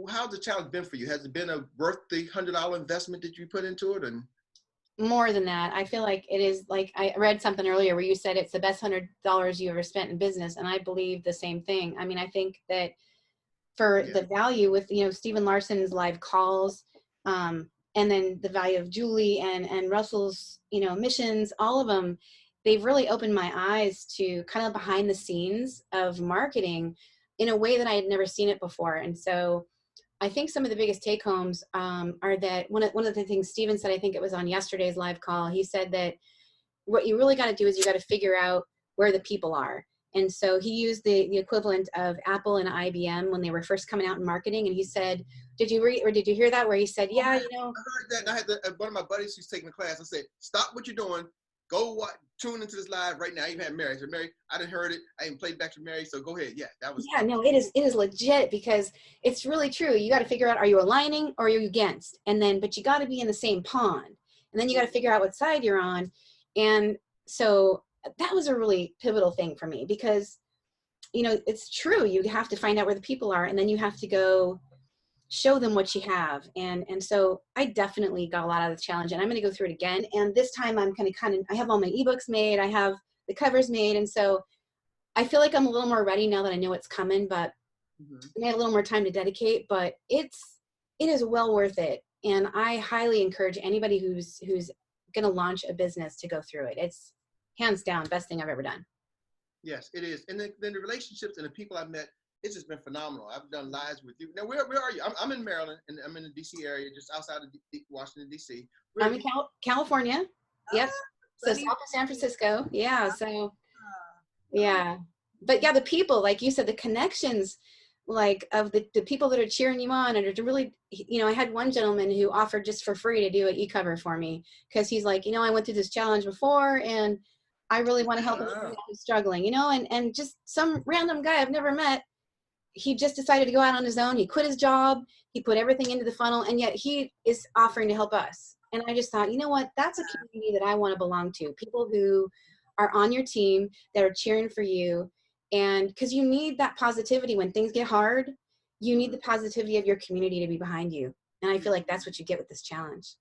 how's the challenge been for you? Has it been worth the $100 investment that you put into it? And More than that, I feel like it is. Like I read something earlier where you said it's the best $100 you ever spent in business, and I believe the same thing. I mean, I think that for yeah, the value with, you know, Stephen Larson's live calls, and then the value of Julie and Russell's, you know, missions, all of them, they've really opened my eyes to kind of behind the scenes of marketing in a way that I had never seen it before. And so I think some of the biggest take homes are that one of the things Stephen said, I think it was on yesterday's live call, he said that what you really got to do is you got to figure out where the people are. And so he used the equivalent of Apple and IBM when they were first coming out in marketing. And he said, did you read or did you hear that? Where he said, oh yeah, man, you know, I heard that. And I had one of my buddies who's taking the class. I said, stop what you're doing. Go tune into this live right now. I even had Mary. I said, Mary, I didn't heard it. I even played back to Mary. So go ahead. Yeah, yeah, no, it is legit, because it's really true. You got to figure out, are you aligning or are you against? And then, but you got to be in the same pond, and then you got to figure out what side you're on. And so that was a really pivotal thing for me, because, you know, it's true. You have to find out where the people are, and then you have to go show them what you have. And so I definitely got a lot out of the challenge, and I'm going to go through it again. And this time I'm going to I have all my ebooks made. I have the covers made. And so I feel like I'm a little more ready now that I know what's coming, but mm-hmm. I have a little more time to dedicate, but it is well worth it. And I highly encourage anybody who's going to launch a business to go through it. It's hands down best thing I've ever done. Yes, it is. And then the relationships and the people I've met, it's just been phenomenal. I've done lives with you. Now, where are you? I'm in Maryland, and I'm in the D.C. area, just outside of Washington, D.C. Where I'm are in you? California. Yep. Ah, So sunny. south of San Francisco. Yeah. So Ah, yeah. But yeah, the people, like you said, the connections, like of the people that are cheering you on, and are to really, you know, I had one gentleman who offered just for free to do an e-cover for me, because he's like, you know, I went through this challenge before, and I really want to help ah. anyone who's struggling, you know, and just some random guy I've never met. He just decided to go out on his own. He quit his job. He put everything into the funnel, and yet he is offering to help us. And I just thought, you know what? That's a community that I want to belong to. People who are on your team, that are cheering for you. And because you need that positivity when things get hard, you need the positivity of your community to be behind you. And I feel like that's what you get with this challenge.